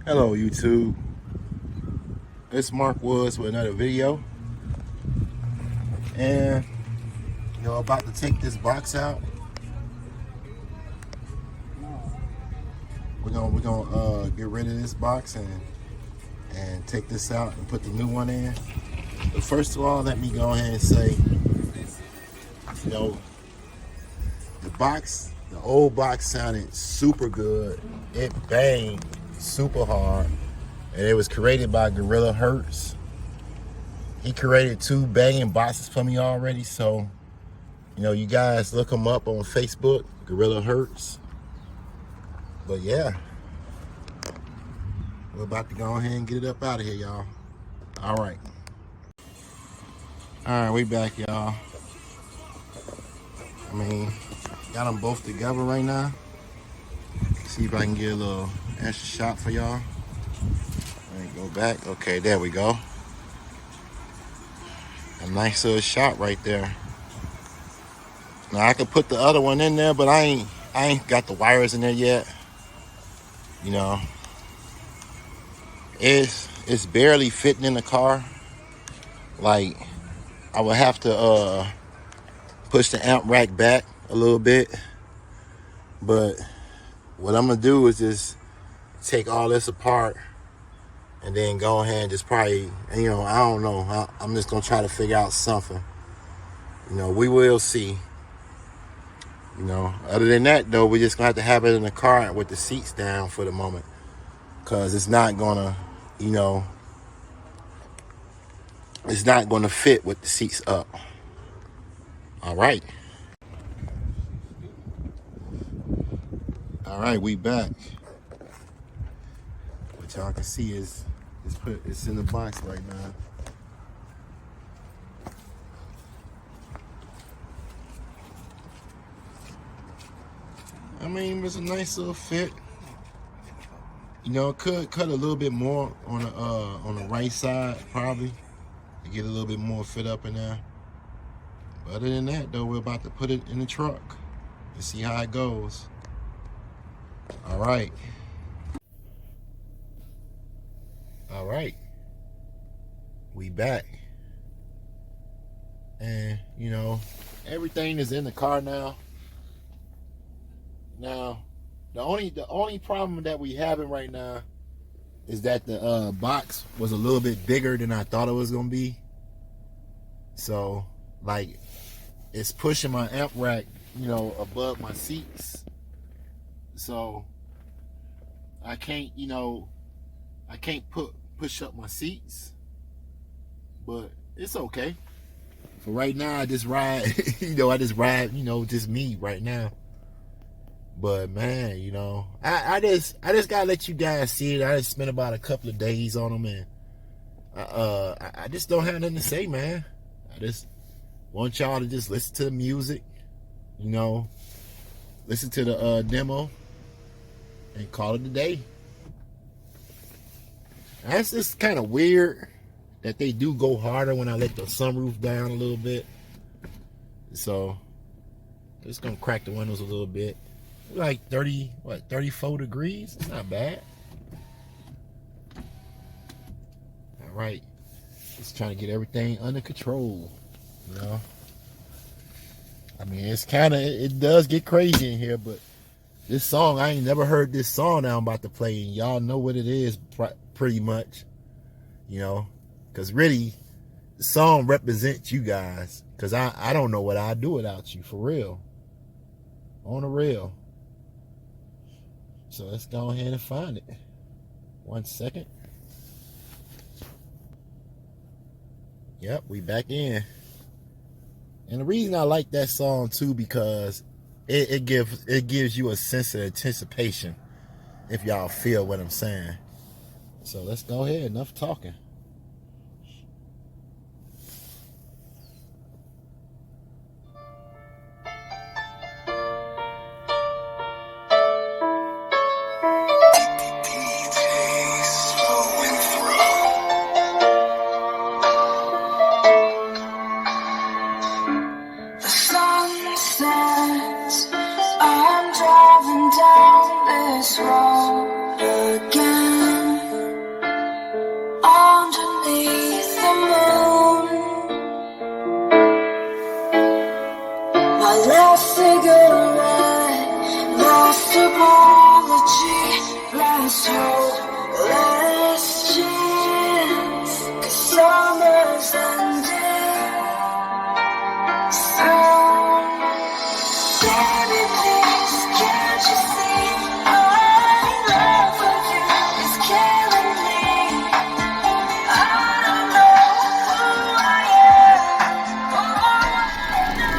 Hello YouTube, it's Mark Woods with another video, and about to take this box out. We're gonna get rid of this box and take this out and put the new one in. But first of all, let me go ahead and say, the old box sounded super good. It banged super hard, and it was created by Guerrilla Hertz. He created 2 banging boxes for me already, so you guys look him up on Facebook, Guerrilla Hertz. But yeah, we're about to go ahead and get it up out of here, y'all. All right, we back, y'all. Got them both together right now. See if I can get a little extra shot for y'all. All right, go back. Okay, there we go. A nice little shot right there. Now I could put the other one in there, but I ain't got the wires in there yet. It's barely fitting in the car. Like, I would have to push the amp rack back a little bit. But what I'm gonna do is just take all this apart and then go ahead and just probably, I don't know. I'm just gonna try to figure out something. We will see. Other than that though, we're just gonna have to have it in the car with the seats down for the moment, because it's not gonna, it's not gonna fit with the seats up. All right, we back. What y'all can see is it's in the box right now. It's a nice little fit. It could cut a little bit more on the right side, probably, to get a little bit more fit up in there. But other than that, though, we're about to put it in the truck and see how it goes. All right, we back, and everything is in the car now. Now, the only problem that we having right now is that the box was a little bit bigger than I thought it was gonna be. So, like, it's pushing my amp rack, above my seats. So I can't, push up my seats. But it's okay. For right now, I just ride, just me right now. But man, I just gotta let you guys see it. I just spent about a couple of days on them, and I just don't have nothing to say, man. I just want y'all to just listen to the music, listen to the demo, and call it a day. That's just kind of weird that they do go harder when I let the sunroof down a little bit. So just gonna crack the windows a little bit. Like 34 degrees. It's not bad. All right, just trying to get everything under control. It does get crazy in here, but this song, I ain't never heard this song that I'm about to play, and y'all know what it is pretty much, because really the song represents you guys, because I don't know what I'd do without you, for real, on the real. So let's go ahead and find it. 1 second. Yep, we back in. And the reason I like that song too, because it gives you a sense of anticipation, if y'all feel what I'm saying. So let's go ahead. Enough talking. I'm driving down this road again. So let's chance, 'cause summer's ending. So baby, please, can't you see my love for you is killing me? I don't know who I am, or what I do.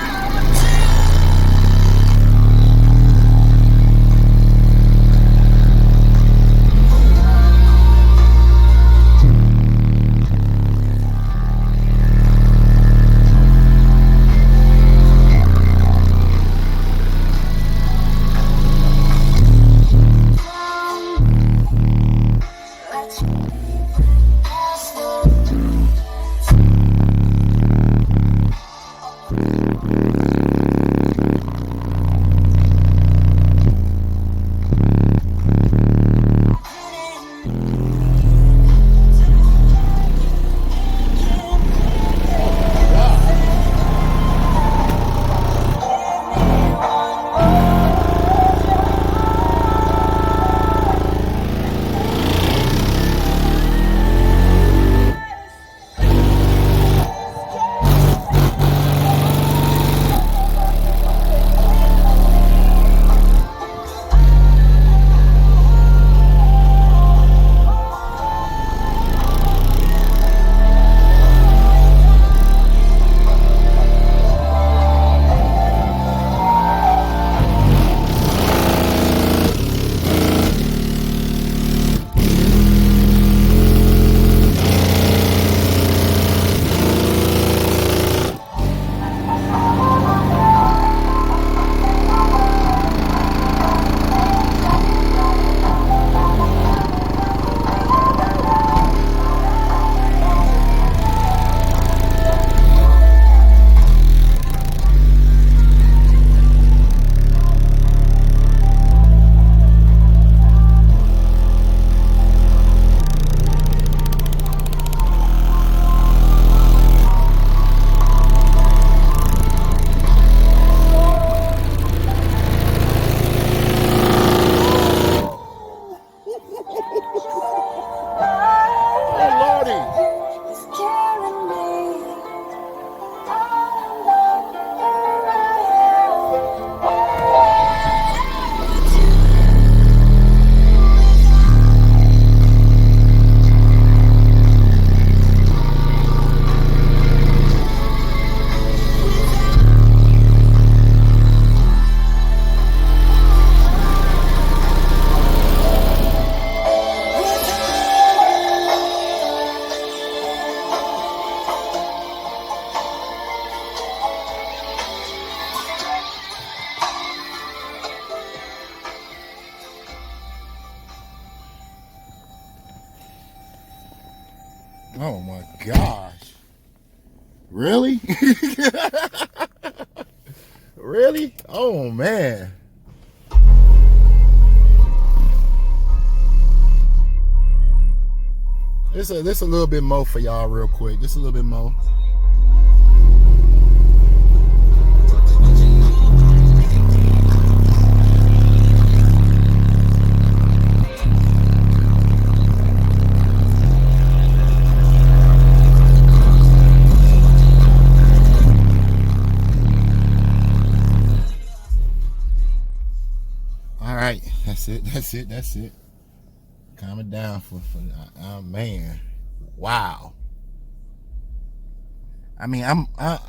Oh my gosh. Really? Really? Oh man. This a little bit more for y'all real quick. Just a little bit more. That's it. Calm it down for man. Wow. I mean, I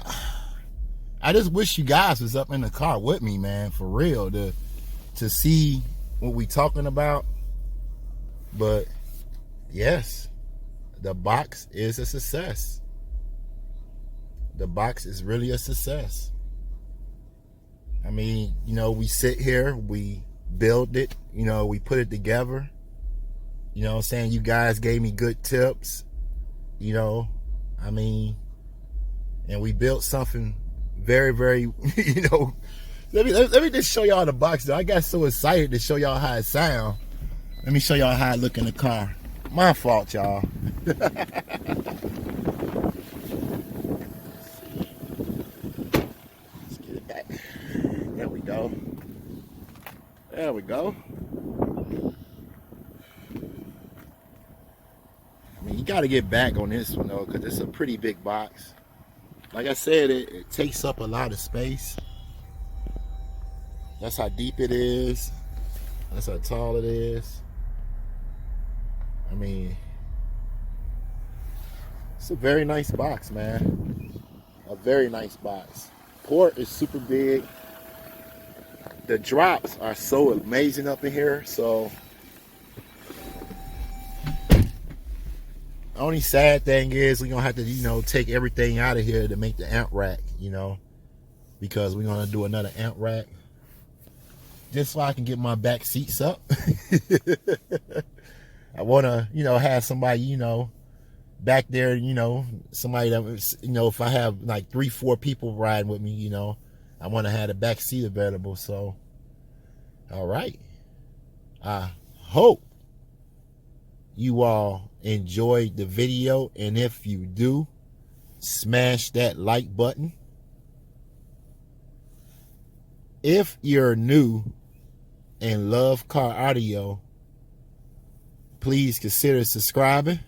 just wish you guys was up in the car with me, man, for real, to see what we talking about. But yes, the box is a success. The box is really a success. I mean, you know, we sit here, we build it, you know, we put it together. You know what I'm saying? You guys gave me good tips, you know, I mean, and we built something very, very, you know, let me just show y'all the box though. I got so excited to show y'all how it sound. Let me show y'all how it look in the car. My fault, y'all. Let's get it back. There we go. There we go. You got to get back on this one though, because it's a pretty big box. Like I said, it takes up a lot of space. That's how deep it is. That's how tall it is. I mean, it's a very nice box, man. A very nice box. Port is super big. The drops are so amazing up in here. So, the only sad thing is we're going to have to, you know, take everything out of here to make the amp rack, you know, because we're going to do another amp rack. Just so I can get my back seats up. I want to, you know, have somebody, you know, back there, you know, somebody that was, you know, if I have like 3-4 people riding with me, you know, I want to have the back seat available. So, all right. I hope you all enjoyed the video. And if you do, smash that like button. If you're new and love car audio, please consider subscribing.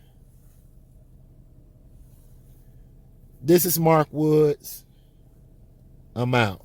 This is Mark Woods. I'm out.